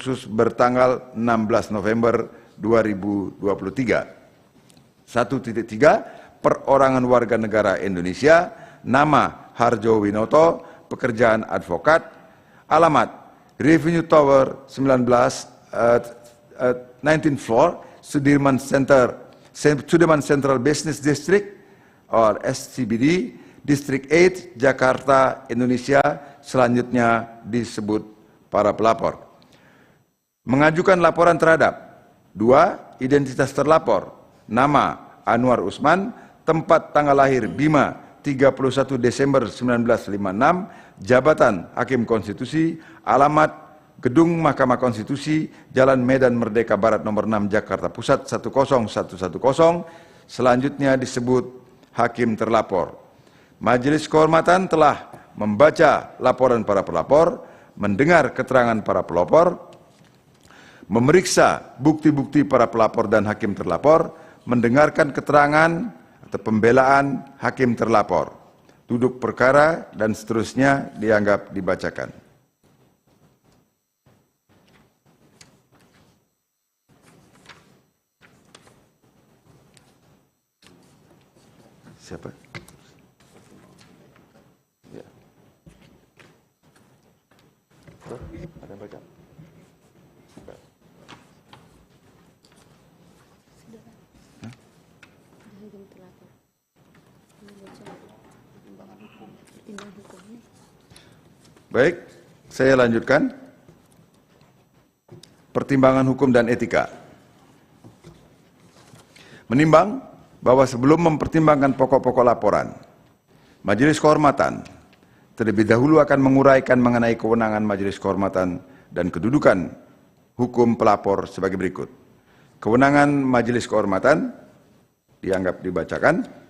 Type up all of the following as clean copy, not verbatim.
khusus bertanggal 16 November 2023. 1.3 Perorangan warga negara Indonesia, nama Harjo Winoto, pekerjaan advokat, alamat Revenue Tower 19th floor, Sudirman Central Business District or SCBD, District 8, Jakarta, Indonesia. Selanjutnya disebut para pelapor. Mengajukan laporan terhadap 2. Identitas terlapor, nama Anwar Usman, tempat tanggal lahir Bima 31 Desember 1956, jabatan Hakim Konstitusi, alamat Gedung Mahkamah Konstitusi, Jalan Medan Merdeka Barat nomor 6 Jakarta Pusat 10110. Selanjutnya disebut hakim terlapor. Majelis Kehormatan telah membaca laporan para pelapor, mendengar keterangan para pelapor, memeriksa bukti-bukti para pelapor dan hakim terlapor, mendengarkan keterangan atau pembelaan hakim terlapor, duduk perkara dan seterusnya dianggap dibacakan. Siapa? Ya. Ada yang baca? Baik, saya lanjutkan. Pertimbangan hukum dan etika. Menimbang bahwa sebelum mempertimbangkan pokok-pokok laporan, Majelis Kehormatan terlebih dahulu akan menguraikan mengenai kewenangan Majelis Kehormatan dan kedudukan hukum pelapor sebagai berikut. Kewenangan Majelis Kehormatan dianggap dibacakan.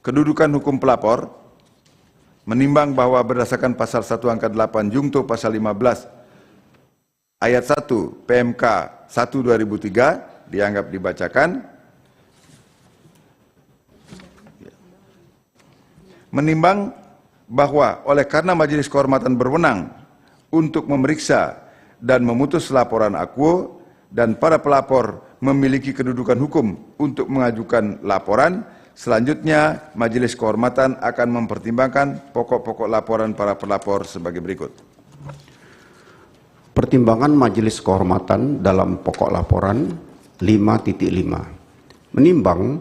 Kedudukan hukum pelapor, menimbang bahwa berdasarkan pasal 1 angka 8 Jungto pasal 15 ayat 1 PMK 1/2003 dianggap dibacakan. Menimbang bahwa oleh karena Majelis Kehormatan berwenang untuk memeriksa dan memutus laporan akuo dan para pelapor memiliki kedudukan hukum untuk mengajukan laporan, selanjutnya Majelis Kehormatan akan mempertimbangkan pokok-pokok laporan para pelapor sebagai berikut. Pertimbangan Majelis Kehormatan dalam pokok laporan 5.5. Menimbang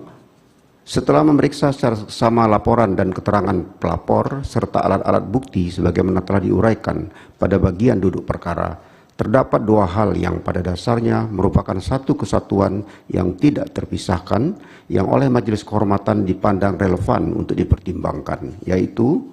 setelah memeriksa secara seksama laporan dan keterangan pelapor serta alat-alat bukti sebagaimana telah diuraikan pada bagian duduk perkara, terdapat dua hal yang pada dasarnya merupakan satu kesatuan yang tidak terpisahkan yang oleh Majelis Kehormatan dipandang relevan untuk dipertimbangkan, yaitu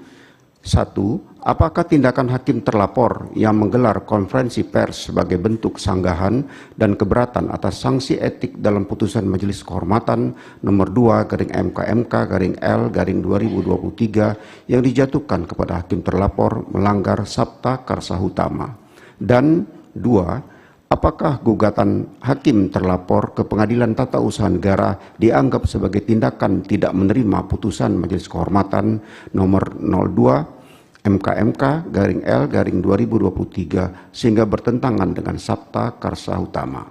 1. Apakah tindakan hakim terlapor yang menggelar konferensi pers sebagai bentuk sanggahan dan keberatan atas sanksi etik dalam putusan Majelis Kehormatan nomor 2/MK/L/2023 yang dijatuhkan kepada hakim terlapor melanggar Sabta Karsa Utama, dan 2. Apakah gugatan hakim terlapor ke Pengadilan Tata Usaha Negara dianggap sebagai tindakan tidak menerima putusan Majelis Kehormatan nomor 02 MKMK/L/2023 sehingga bertentangan dengan Sabta Karsa Utama.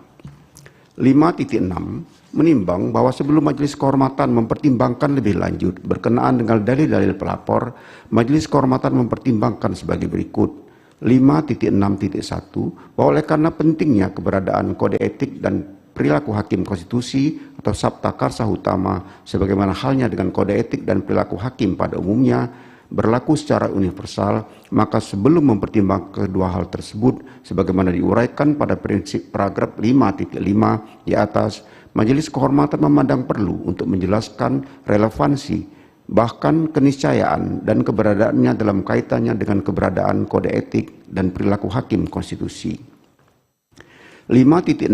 5.6. Menimbang bahwa sebelum Majelis Kehormatan mempertimbangkan lebih lanjut berkenaan dengan dalil-dalil pelapor, Majelis Kehormatan mempertimbangkan sebagai berikut. 5.6.1 bahwa oleh karena pentingnya keberadaan kode etik dan perilaku hakim konstitusi atau Sabta Karsa Utama sebagaimana halnya dengan kode etik dan perilaku hakim pada umumnya berlaku secara universal, maka sebelum mempertimbangkan kedua hal tersebut sebagaimana diuraikan pada prinsip paragraf 5.5 di atas, Majelis Kehormatan memandang perlu untuk menjelaskan relevansi bahkan keniscayaan dan keberadaannya dalam kaitannya dengan keberadaan kode etik dan perilaku hakim konstitusi. 5.6.2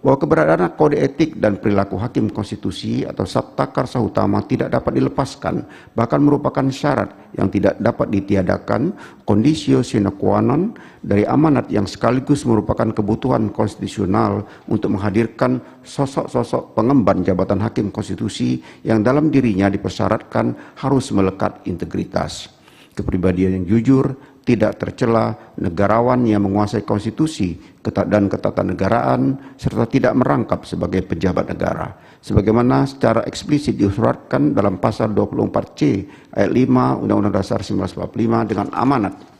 bahwa keberadaan kode etik dan perilaku hakim konstitusi atau Sabta Karsa Utama tidak dapat dilepaskan, bahkan merupakan syarat yang tidak dapat ditiadakan, conditio sine qua non dari amanat yang sekaligus merupakan kebutuhan konstitusional untuk menghadirkan sosok-sosok pengemban jabatan hakim konstitusi yang dalam dirinya dipersyaratkan harus melekat integritas, kepribadian yang jujur, tidak tercela, negarawan yang menguasai konstitusi dan ketatanegaraan, serta tidak merangkap sebagai pejabat negara. Sebagaimana secara eksplisit disuratkan dalam pasal 24C ayat 5 Undang-Undang Dasar 1945 dengan amanat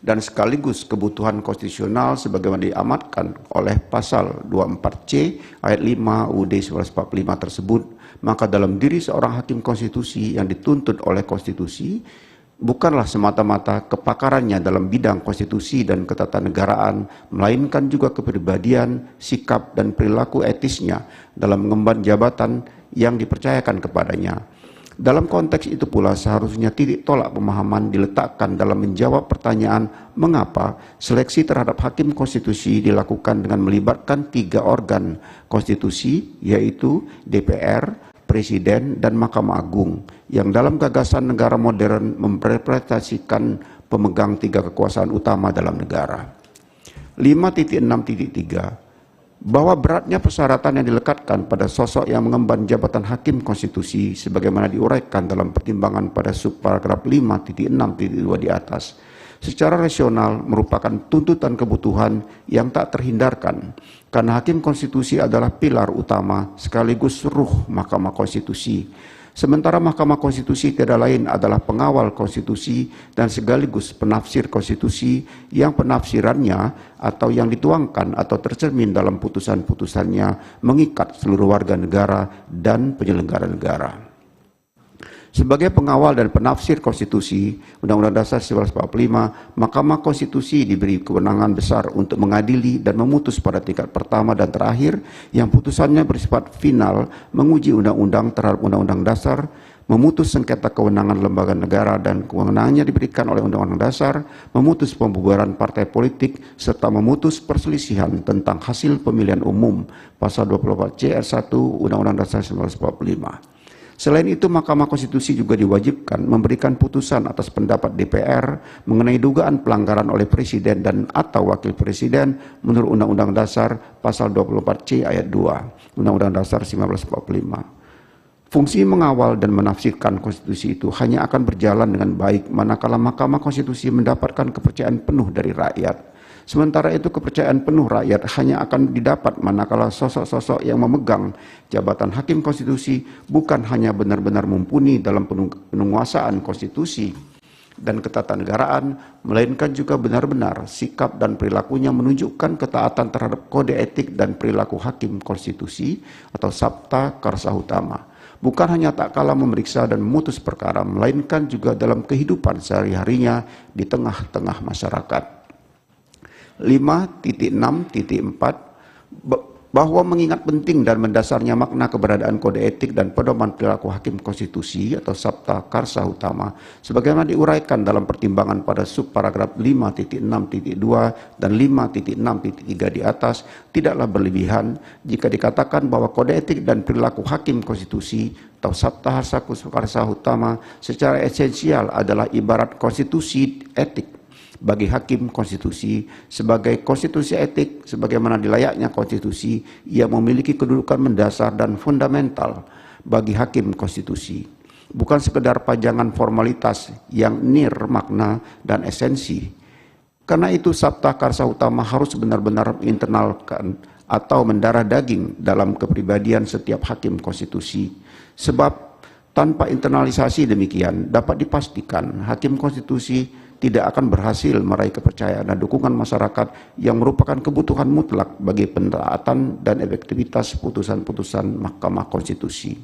dan sekaligus kebutuhan konstitusional sebagaimana diamatkan oleh pasal 24C ayat 5 UUD 1945 tersebut, maka dalam diri seorang hakim konstitusi yang dituntut oleh konstitusi bukanlah semata-mata kepakarannya dalam bidang konstitusi dan ketatanegaraan, melainkan juga kepribadian, sikap, dan perilaku etisnya dalam mengemban jabatan yang dipercayakan kepadanya. Dalam konteks itu pula seharusnya titik tolak pemahaman diletakkan dalam menjawab pertanyaan mengapa seleksi terhadap hakim konstitusi dilakukan dengan melibatkan 3 organ konstitusi, yaitu DPR, Presiden, dan Mahkamah Agung, yang dalam gagasan negara modern memrepresentasikan pemegang 3 kekuasaan utama dalam negara. 5.6.3 bahwa beratnya persyaratan yang dilekatkan pada sosok yang mengemban jabatan hakim konstitusi sebagaimana diuraikan dalam pertimbangan pada subparagraf 5.6.2 di atas secara rasional merupakan tuntutan kebutuhan yang tak terhindarkan karena hakim konstitusi adalah pilar utama sekaligus ruh Mahkamah Konstitusi. Sementara Mahkamah Konstitusi tidak lain adalah pengawal konstitusi dan sekaligus penafsir konstitusi yang penafsirannya atau yang dituangkan atau tercermin dalam putusan-putusannya mengikat seluruh warga negara dan penyelenggara negara. Sebagai pengawal dan penafsir konstitusi, Undang-Undang Dasar 1945, Mahkamah Konstitusi diberi kewenangan besar untuk mengadili dan memutus pada tingkat pertama dan terakhir yang putusannya bersifat final, menguji undang-undang terhadap Undang-Undang Dasar, memutus sengketa kewenangan lembaga negara dan kewenangannya diberikan oleh Undang-Undang Dasar, memutus pembubaran partai politik, serta memutus perselisihan tentang hasil pemilihan umum, pasal 24C ayat 1 Undang-Undang Dasar 1945. Selain itu, Mahkamah Konstitusi juga diwajibkan memberikan putusan atas pendapat DPR mengenai dugaan pelanggaran oleh Presiden dan atau Wakil Presiden menurut Undang-Undang Dasar pasal 24C ayat 2 Undang-Undang Dasar 1945. Fungsi mengawal dan menafsirkan konstitusi itu hanya akan berjalan dengan baik manakala Mahkamah Konstitusi mendapatkan kepercayaan penuh dari rakyat. Sementara itu kepercayaan penuh rakyat hanya akan didapat manakala sosok-sosok yang memegang jabatan hakim konstitusi bukan hanya benar-benar mumpuni dalam penguasaan konstitusi dan ketatanegaraan, melainkan juga benar-benar sikap dan perilakunya menunjukkan ketaatan terhadap kode etik dan perilaku hakim konstitusi atau Sabta Karsa Utama. Bukan hanya tak kalah memeriksa dan memutus perkara, melainkan juga dalam kehidupan sehari-harinya di tengah-tengah masyarakat. 5.6.4 bahwa mengingat penting dan mendasarnya makna keberadaan kode etik dan pedoman perilaku hakim konstitusi atau Sabta Karsa Utama sebagaimana diuraikan dalam pertimbangan pada subparagraf 5.6.2 dan 5.6.3 di atas tidaklah berlebihan jika dikatakan bahwa kode etik dan perilaku hakim konstitusi atau Sabta Karsa Utama secara esensial adalah ibarat konstitusi etik bagi hakim konstitusi. Sebagai konstitusi etik sebagaimana dilayaknya konstitusi yang memiliki kedudukan mendasar dan fundamental bagi hakim konstitusi, bukan sekedar pajangan formalitas yang nir makna dan esensi. Karena itu Sabta Karsa Utama harus benar-benar menginternalkan atau mendarah daging dalam kepribadian setiap hakim konstitusi, sebab tanpa internalisasi demikian dapat dipastikan hakim konstitusi tidak akan berhasil meraih kepercayaan dan dukungan masyarakat yang merupakan kebutuhan mutlak bagi pentaatan dan efektivitas putusan-putusan Mahkamah Konstitusi.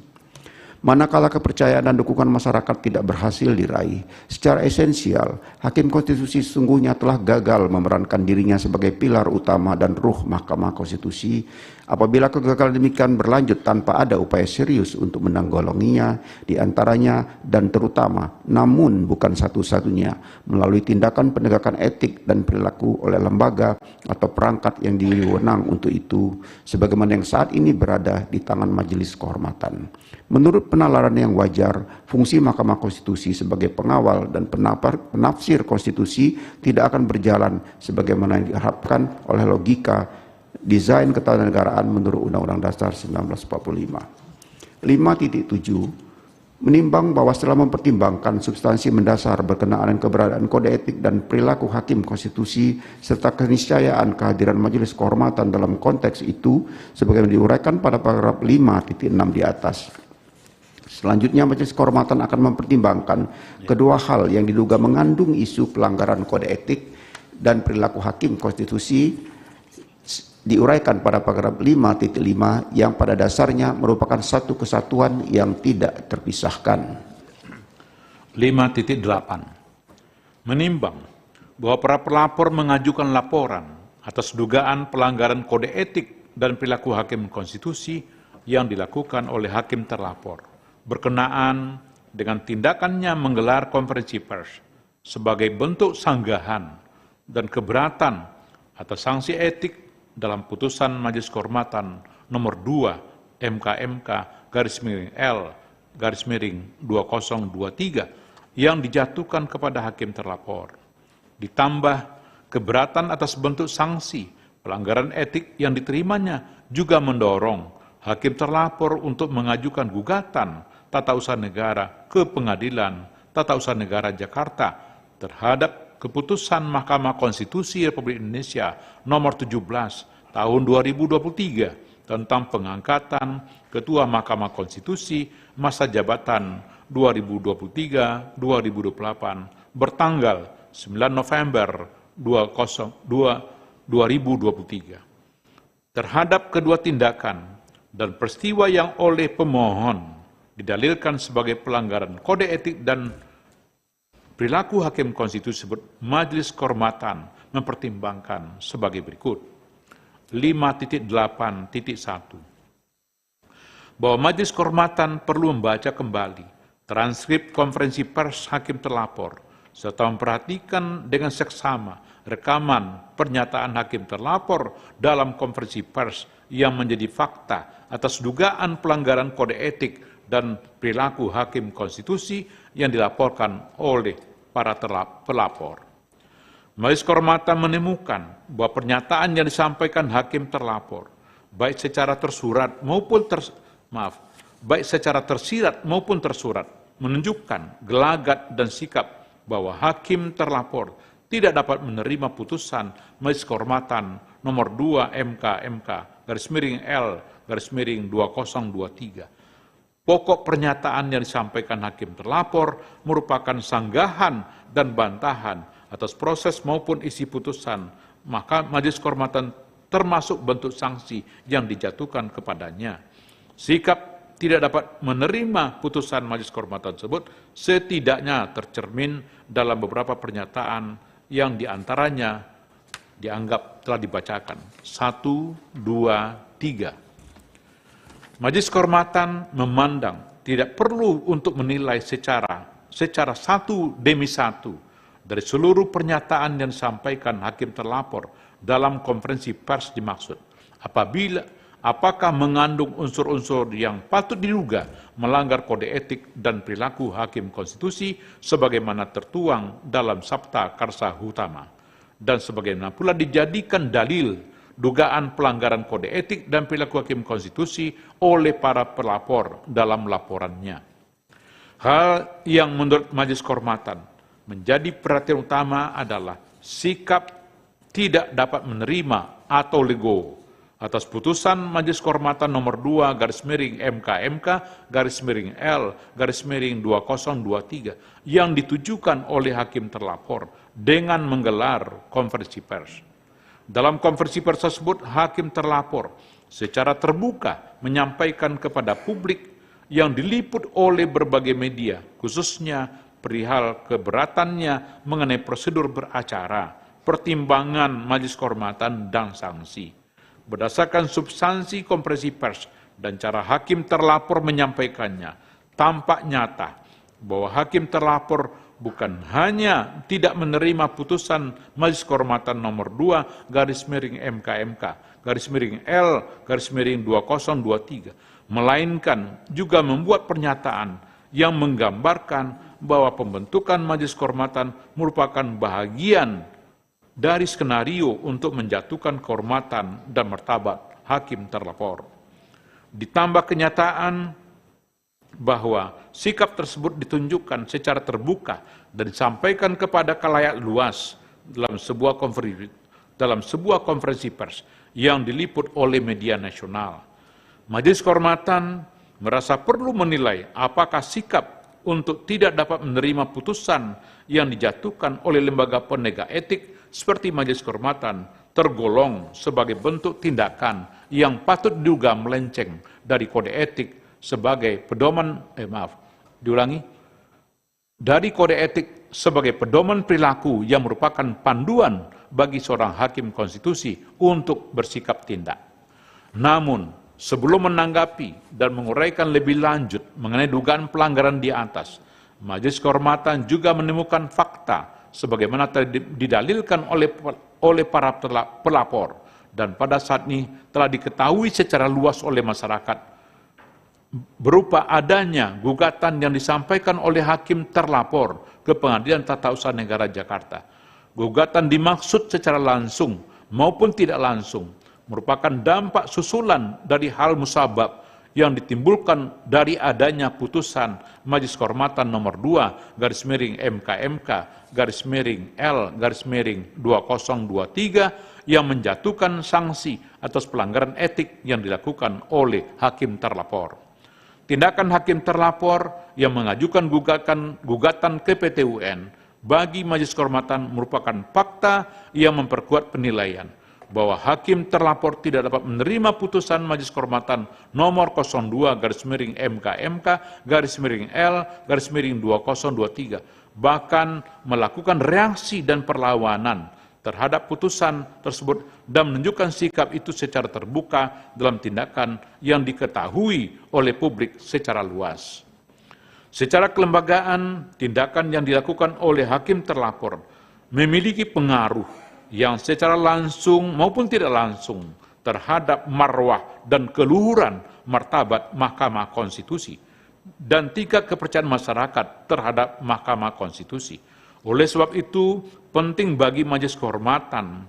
Manakala kepercayaan dan dukungan masyarakat tidak berhasil diraih, secara esensial, hakim konstitusi sesungguhnya telah gagal memerankan dirinya sebagai pilar utama dan ruh Mahkamah Konstitusi. Apabila kegagalan demikian berlanjut tanpa ada upaya serius untuk menanggulanginya, di antaranya dan terutama, namun bukan satu-satunya, melalui tindakan penegakan etik dan perilaku oleh lembaga atau perangkat yang diwewenang untuk itu, sebagaimana yang saat ini berada di tangan Majelis Kehormatan. Menurut penalaran yang wajar, fungsi Mahkamah Konstitusi sebagai pengawal dan penafsir konstitusi tidak akan berjalan sebagaimana yang diharapkan oleh logika desain ketatanegaraan menurut Undang-Undang Dasar 1945. 5.7 Menimbang bahwa setelah mempertimbangkan substansi mendasar berkenaan dengan keberadaan kode etik dan perilaku hakim konstitusi serta keniscayaan kehadiran Majelis Kehormatan dalam konteks itu sebagaimana diuraikan pada paragraf 5.6 di atas. Selanjutnya, Majelis Kehormatan akan mempertimbangkan kedua hal yang diduga mengandung isu pelanggaran kode etik dan perilaku hakim konstitusi diuraikan pada paragraf 5.5 yang pada dasarnya merupakan satu kesatuan yang tidak terpisahkan. 5.8 Menimbang bahwa para pelapor mengajukan laporan atas dugaan pelanggaran kode etik dan perilaku hakim konstitusi yang dilakukan oleh hakim terlapor berkenaan dengan tindakannya menggelar konferensi pers sebagai bentuk sanggahan dan keberatan atas sanksi etik dalam putusan Majelis Kehormatan nomor 2 MK/L/2023 yang dijatuhkan kepada hakim terlapor. Ditambah keberatan atas bentuk sanksi pelanggaran etik yang diterimanya juga mendorong hakim terlapor untuk mengajukan gugatan tata usaha negara ke Pengadilan Tata Usaha Negara Jakarta terhadap keputusan Mahkamah Konstitusi Republik Indonesia nomor 17 tahun 2023 tentang pengangkatan Ketua Mahkamah Konstitusi masa jabatan 2023-2028 bertanggal 9 November 2023. Terhadap kedua tindakan dan peristiwa yang oleh pemohon didalilkan sebagai pelanggaran kode etik dan perilaku hakim konstitusi tersebut, Majelis Kehormatan mempertimbangkan sebagai berikut. 5.8.1 bahwa Majelis Kehormatan perlu membaca kembali transkrip konferensi pers hakim terlapor serta memperhatikan dengan seksama rekaman pernyataan hakim terlapor dalam konferensi pers yang menjadi fakta atas dugaan pelanggaran kode etik dan perilaku hakim konstitusi yang dilaporkan oleh para pelapor. Majelis Kehormatan menemukan bahwa pernyataan yang disampaikan hakim terlapor, baik secara tersirat maupun tersurat, menunjukkan gelagat dan sikap bahwa hakim terlapor tidak dapat menerima putusan Majelis Kehormatan nomor 2 MK/L/2023. Pokok pernyataan yang disampaikan hakim terlapor merupakan sanggahan dan bantahan atas proses maupun isi putusan, maka Majelis Kehormatan termasuk bentuk sanksi yang dijatuhkan kepadanya. Sikap tidak dapat menerima putusan Majelis Kehormatan tersebut setidaknya tercermin dalam beberapa pernyataan yang diantaranya dianggap telah dibacakan. 1, 2, 3. Majelis Kehormatan memandang tidak perlu untuk menilai secara satu demi satu dari seluruh pernyataan yang disampaikan hakim terlapor dalam konferensi pers dimaksud, apakah mengandung unsur-unsur yang patut diduga melanggar kode etik dan perilaku hakim konstitusi sebagaimana tertuang dalam Sabta Karsa Utama, dan sebagaimana pula dijadikan dalil dugaan pelanggaran kode etik dan perilaku hakim konstitusi oleh para pelapor dalam laporannya. Hal yang menurut Majelis Kehormatan menjadi perhatian utama adalah sikap tidak dapat menerima atau legowo atas putusan Majelis Kehormatan nomor 2 MK/L/2023 yang ditujukan oleh hakim terlapor dengan menggelar konferensi pers. Dalam konferensi pers tersebut, hakim terlapor secara terbuka menyampaikan kepada publik yang diliput oleh berbagai media, khususnya perihal keberatannya mengenai prosedur beracara, pertimbangan Majelis Kehormatan, dan sanksi. Berdasarkan substansi konferensi pers dan cara hakim terlapor menyampaikannya, tampak nyata bahwa hakim terlapor bukan hanya tidak menerima putusan Majelis Kehormatan nomor 2 MK/L/2023, melainkan juga membuat pernyataan yang menggambarkan bahwa pembentukan Majelis Kehormatan merupakan bahagian dari skenario untuk menjatuhkan kehormatan dan martabat hakim terlapor. Ditambah kenyataan bahwa sikap tersebut ditunjukkan secara terbuka dan disampaikan kepada khalayak luas dalam sebuah konferensi pers yang diliput oleh media nasional. Majelis Kehormatan merasa perlu menilai apakah sikap untuk tidak dapat menerima putusan yang dijatuhkan oleh lembaga penegak etik seperti Majelis Kehormatan tergolong sebagai bentuk tindakan yang patut diduga melenceng dari kode etik sebagai pedoman dari kode etik sebagai pedoman perilaku yang merupakan panduan bagi seorang hakim konstitusi untuk bersikap tindak. Namun, sebelum menanggapi dan menguraikan lebih lanjut mengenai dugaan pelanggaran di atas, Majelis Kehormatan juga menemukan fakta sebagaimana didalilkan oleh para pelapor dan pada saat ini telah diketahui secara luas oleh masyarakat berupa adanya gugatan yang disampaikan oleh hakim terlapor ke Pengadilan Tata Usaha Negara Jakarta. Gugatan dimaksud secara langsung maupun tidak langsung merupakan dampak susulan dari hal musabab yang ditimbulkan dari adanya putusan Majelis Kehormatan nomor 2/MK/L/L/2023 yang menjatuhkan sanksi atas pelanggaran etik yang dilakukan oleh hakim terlapor. Tindakan hakim terlapor yang mengajukan gugatan ke PT UN bagi Majelis Kehormatan merupakan fakta yang memperkuat penilaian bahwa hakim terlapor tidak dapat menerima putusan Majelis Kehormatan nomor 02/MK/L/2023, bahkan melakukan reaksi dan perlawanan terhadap putusan tersebut dan menunjukkan sikap itu secara terbuka dalam tindakan yang diketahui oleh publik secara luas. Secara kelembagaan, tindakan yang dilakukan oleh hakim terlapor memiliki pengaruh yang secara langsung maupun tidak langsung terhadap marwah dan keluhuran martabat Mahkamah Konstitusi dan tingkat kepercayaan masyarakat terhadap Mahkamah Konstitusi. Oleh sebab itu, penting bagi Majelis Kehormatan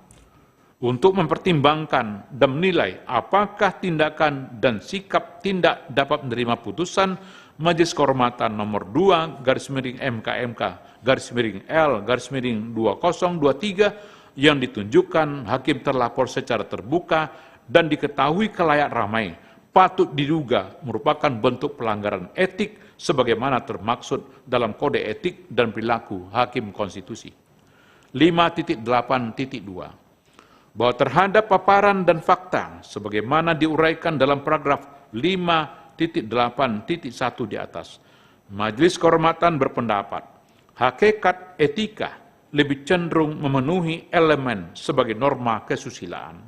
untuk mempertimbangkan dan menilai apakah tindakan dan sikap tindak dapat menerima putusan Majelis Kehormatan nomor 2/MK/L/2023 yang ditunjukkan hakim terlapor secara terbuka dan diketahui khalayak ramai patut diduga merupakan bentuk pelanggaran etik sebagaimana termaksud dalam Kode Etik dan Perilaku Hakim Konstitusi. 5.8.2 bahwa terhadap paparan dan fakta sebagaimana diuraikan dalam paragraf 5.8.1 di atas, Majelis Kehormatan berpendapat hakikat etika lebih cenderung memenuhi elemen sebagai norma kesusilaan.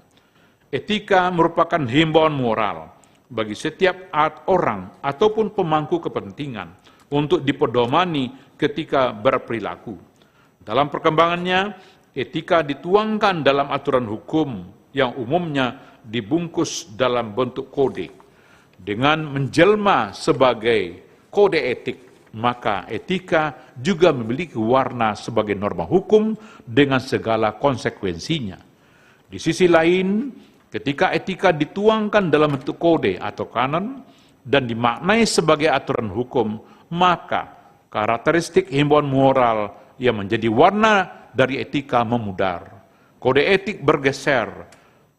Etika merupakan himbauan moral bagi setiap orang ataupun pemangku kepentingan untuk dipedomani ketika berperilaku. Dalam perkembangannya, etika dituangkan dalam aturan hukum yang umumnya dibungkus dalam bentuk kode. Dengan menjelma sebagai kode etik, maka etika juga memiliki warna sebagai norma hukum dengan segala konsekuensinya. Di sisi lain, ketika etika dituangkan dalam bentuk kode atau kanon dan dimaknai sebagai aturan hukum, maka karakteristik himbauan moral yang menjadi warna dari etika memudar. Kode etik bergeser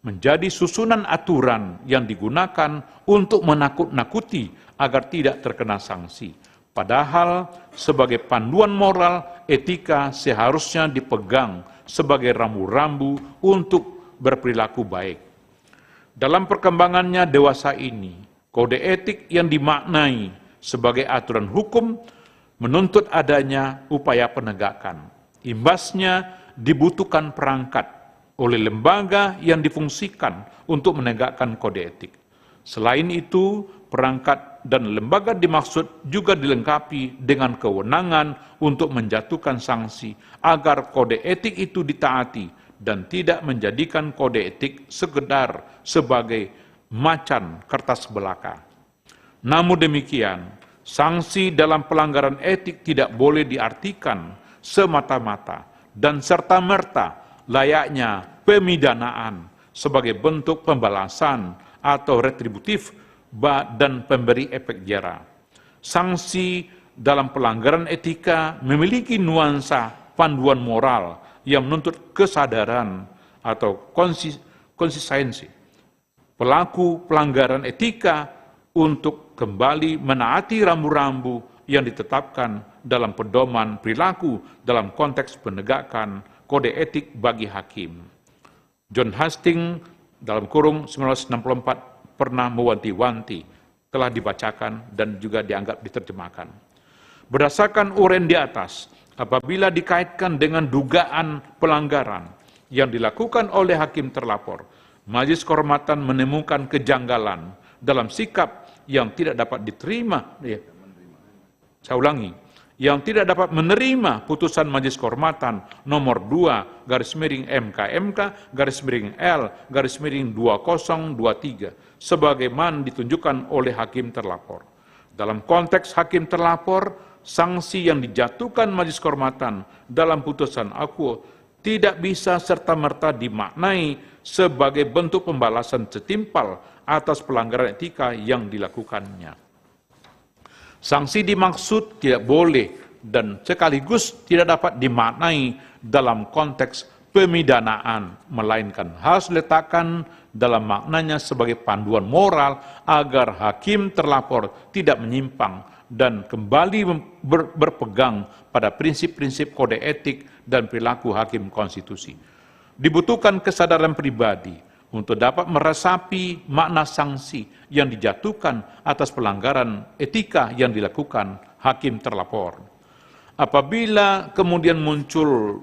menjadi susunan aturan yang digunakan untuk menakut-nakuti agar tidak terkena sanksi. Padahal sebagai panduan moral, etika seharusnya dipegang sebagai rambu-rambu untuk berperilaku baik. Dalam perkembangannya dewasa ini, kode etik yang dimaknai sebagai aturan hukum menuntut adanya upaya penegakan. Imbasnya dibutuhkan perangkat oleh lembaga yang difungsikan untuk menegakkan kode etik. Selain itu, perangkat dan lembaga dimaksud juga dilengkapi dengan kewenangan untuk menjatuhkan sanksi agar kode etik itu ditaati dan tidak menjadikan kode etik sekedar sebagai macan kertas belaka. Namun demikian, sanksi dalam pelanggaran etik tidak boleh diartikan semata-mata dan serta-merta layaknya pemidanaan sebagai bentuk pembalasan atau retributif dan pemberi efek jera. sanksi dalam pelanggaran etika memiliki nuansa panduan moral yang menuntut kesadaran atau konsistensi pelaku pelanggaran etika untuk kembali menaati rambu-rambu yang ditetapkan dalam pedoman perilaku dalam konteks penegakan kode etik bagi hakim. John Hastings dalam kurung 1964 pernah mewanti-wanti, telah dibacakan dan juga dianggap diterjemahkan. Berdasarkan uraian di atas, apabila dikaitkan dengan dugaan pelanggaran yang dilakukan oleh hakim terlapor, Majelis Kehormatan menemukan kejanggalan dalam sikap yang tidak dapat diterima. Saya ulangi, yang tidak dapat menerima putusan Majelis Kehormatan nomor 2/MK/L/2023 sebagaimana ditunjukkan oleh hakim terlapor. Dalam konteks hakim terlapor, sanksi yang dijatuhkan Majelis Kehormatan dalam putusan akuo tidak bisa serta-merta dimaknai sebagai bentuk pembalasan setimpal atas pelanggaran etika yang dilakukannya. Sanksi dimaksud tidak boleh dan sekaligus tidak dapat dimaknai dalam konteks pemidanaan, melainkan harus diletakkan dalam maknanya sebagai panduan moral agar hakim terlapor tidak menyimpang dan kembali berpegang pada prinsip-prinsip kode etik dan perilaku hakim konstitusi. Dibutuhkan kesadaran pribadi untuk dapat meresapi makna sanksi yang dijatuhkan atas pelanggaran etika yang dilakukan hakim terlapor. Apabila kemudian muncul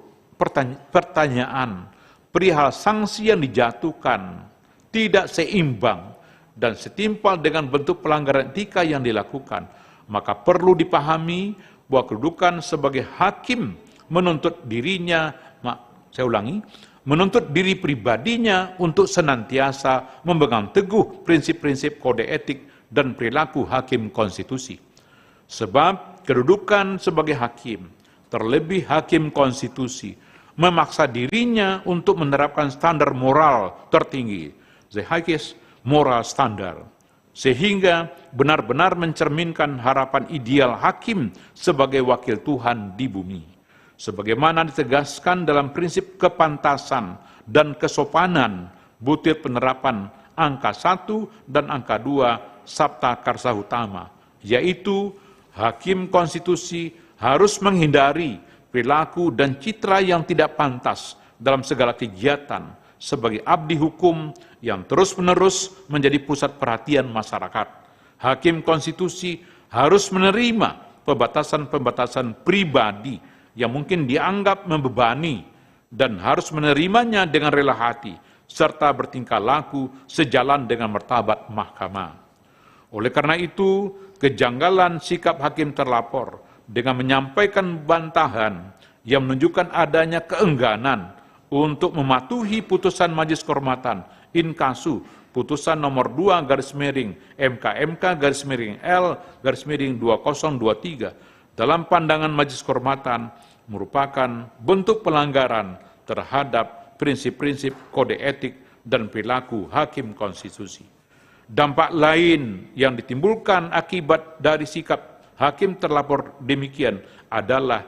pertanyaan perihal sanksi yang dijatuhkan tidak seimbang dan setimpal dengan bentuk pelanggaran etika yang dilakukan, maka perlu dipahami bahwa kedudukan sebagai hakim menuntut dirinya, menuntut diri pribadinya untuk senantiasa memegang teguh prinsip-prinsip kode etik dan perilaku hakim konstitusi. Sebab kedudukan sebagai hakim, terlebih hakim konstitusi, memaksa dirinya untuk menerapkan standar moral tertinggi, the highest moral standard, sehingga benar-benar mencerminkan harapan ideal hakim sebagai wakil Tuhan di bumi. Sebagaimana ditegaskan dalam prinsip kepantasan dan kesopanan butir penerapan angka 1 dan angka 2 Sabta Karsa Utama, yaitu hakim konstitusi harus menghindari perilaku dan citra yang tidak pantas dalam segala kegiatan sebagai abdi hukum yang terus-menerus menjadi pusat perhatian masyarakat. Hakim konstitusi harus menerima pembatasan-pembatasan pribadi yang mungkin dianggap membebani dan harus menerimanya dengan rela hati serta bertingkah laku sejalan dengan martabat mahkamah. Oleh karena itu, kejanggalan sikap hakim terlapor dengan menyampaikan bantahan yang menunjukkan adanya keengganan untuk mematuhi putusan Majelis Kehormatan in casu putusan nomor 2/MK/L/2023 dalam pandangan Majelis Kehormatan merupakan bentuk pelanggaran terhadap prinsip-prinsip kode etik dan perilaku hakim konstitusi. Dampak lain yang ditimbulkan akibat dari sikap hakim terlapor demikian adalah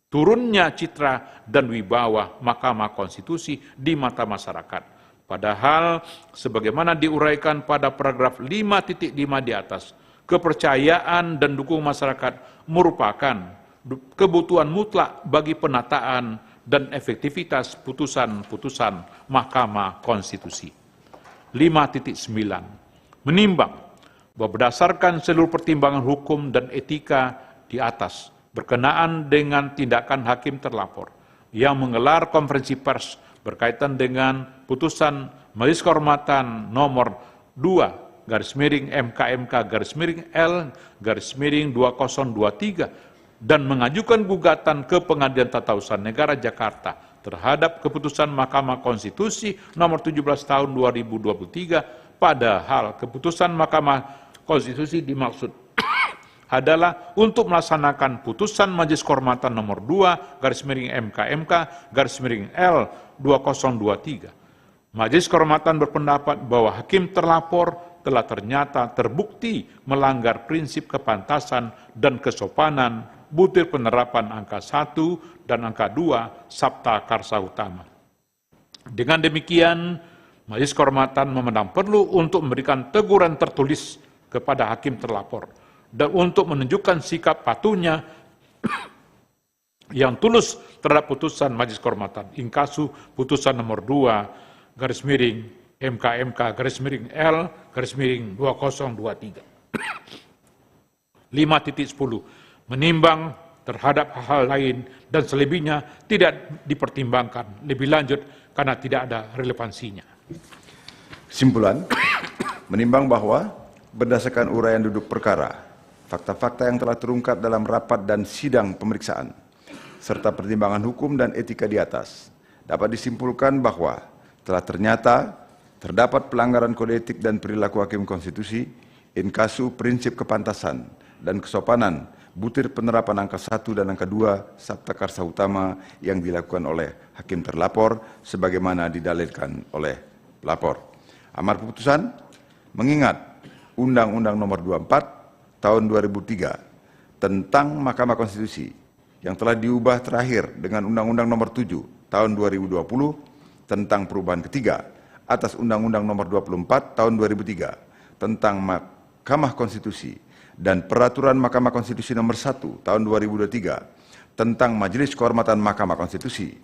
turunnya citra dan wibawa Mahkamah Konstitusi di mata masyarakat. Padahal sebagaimana diuraikan pada paragraf 5.5 di atas, kepercayaan dan dukungan masyarakat merupakan kebutuhan mutlak bagi penataan dan efektivitas putusan-putusan Mahkamah Konstitusi. 5.9 menimbang bahwa berdasarkan seluruh pertimbangan hukum dan etika di atas berkenaan dengan tindakan hakim terlapor yang menggelar konferensi pers berkaitan dengan putusan Majelis Kehormatan nomor 2/MK/L/2023 dan mengajukan gugatan ke Pengadilan Tata Usaha Negara Jakarta terhadap keputusan Mahkamah Konstitusi nomor 17 tahun 2023, padahal keputusan Mahkamah Konstitusi dimaksud adalah untuk melaksanakan putusan Majelis Kehormatan nomor 2/MK/L/2023. Majelis Kehormatan berpendapat bahwa hakim terlapor telah ternyata terbukti melanggar prinsip kepantasan dan kesopanan butir penerapan angka 1 dan angka 2 Sabta Karsa Utama. Dengan demikian, Majelis Kehormatan memandang perlu untuk memberikan teguran tertulis kepada hakim terlapor dan untuk menunjukkan sikap patuhnya yang tulus terhadap putusan Majelis Kehormatan Inkasu putusan nomor 2 MK/L/2023 5.10 menimbang terhadap hal-hal lain dan selebihnya tidak dipertimbangkan lebih lanjut karena tidak ada relevansinya. Kesimpulan, menimbang bahwa berdasarkan uraian duduk perkara, fakta-fakta yang telah terungkap dalam rapat dan sidang pemeriksaan, serta pertimbangan hukum dan etika di atas, dapat disimpulkan bahwa telah ternyata terdapat pelanggaran kode etik dan perilaku hakim konstitusi, inkasu prinsip kepantasan dan kesopanan, butir penerapan angka 1 dan angka 2 Sabta Karsa Utama yang dilakukan oleh hakim terlapor sebagaimana didalilkan oleh pelapor. Amar putusan mengingat Undang-Undang Nomor 24 Tahun 2003 tentang Mahkamah Konstitusi yang telah diubah terakhir dengan Undang-Undang Nomor 7 Tahun 2020 tentang perubahan ketiga atas Undang-Undang Nomor 24 Tahun 2003 tentang Mahkamah Konstitusi dan Peraturan Mahkamah Konstitusi Nomor 1 Tahun 2023 tentang Majelis Kehormatan Mahkamah Konstitusi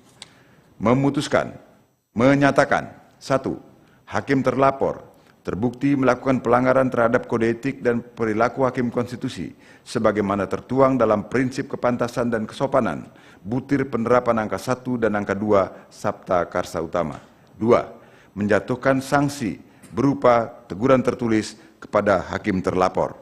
memutuskan, menyatakan, 1. Hakim terlapor terbukti melakukan pelanggaran terhadap kode etik dan perilaku hakim konstitusi sebagaimana tertuang dalam prinsip kepantasan dan kesopanan, butir penerapan angka 1 dan angka 2 Sabta Karsa Utama. 2. Menjatuhkan sanksi berupa teguran tertulis kepada hakim terlapor.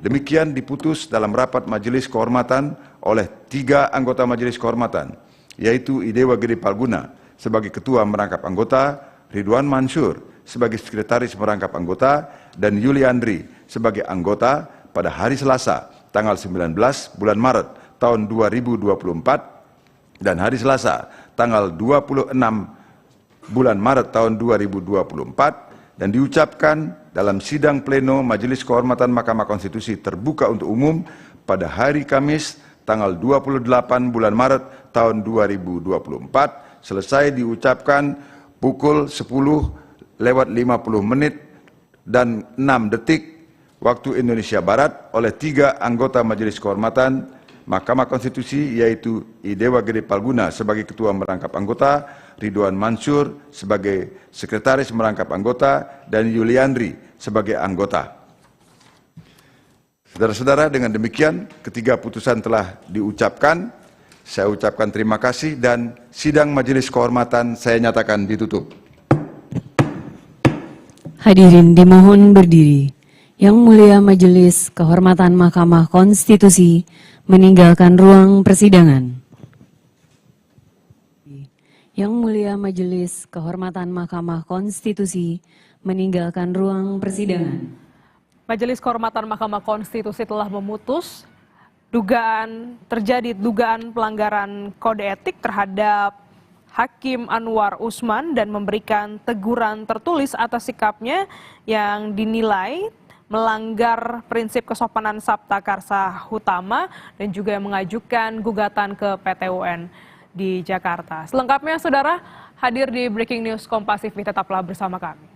Demikian diputus dalam rapat Majelis Kehormatan oleh 3 anggota Majelis Kehormatan, yaitu Idewa Gede Palguna sebagai Ketua Merangkap Anggota, Ridwan Mansur sebagai Sekretaris Merangkap Anggota, dan Yuliandri sebagai anggota pada hari Selasa, tanggal 19 bulan Maret tahun 2024, dan hari Selasa, tanggal 26 bulan Maret tahun 2024, dan diucapkan dalam sidang pleno Majelis Kehormatan Mahkamah Konstitusi terbuka untuk umum pada hari Kamis, tanggal 28 bulan Maret tahun 2024, selesai diucapkan pukul 10:50 dan 6 detik waktu Indonesia Barat oleh 3 anggota Majelis Kehormatan Mahkamah Konstitusi, yaitu Idewa Gede Palguna sebagai Ketua Merangkap Anggota, Ridwan Mansur sebagai Sekretaris Merangkap Anggota, dan Yuliandri sebagai anggota. Saudara-saudara, dengan demikian ketiga putusan telah diucapkan. Saya ucapkan terima kasih dan sidang Majelis Kehormatan saya nyatakan ditutup. Hadirin dimohon berdiri. Yang Mulia Majelis Kehormatan Mahkamah Konstitusi meninggalkan ruang persidangan. Yang Mulia Majelis Kehormatan Mahkamah Konstitusi meninggalkan ruang persidangan. Majelis Kehormatan Mahkamah Konstitusi telah memutus terjadi dugaan pelanggaran kode etik terhadap Hakim Anwar Usman dan memberikan teguran tertulis atas sikapnya yang dinilai melanggar prinsip kesopanan Sabta Karsa Utama dan juga mengajukan gugatan ke PT UN di Jakarta. Selengkapnya, saudara, hadir di Breaking News Kompas TV, tetaplah bersama kami.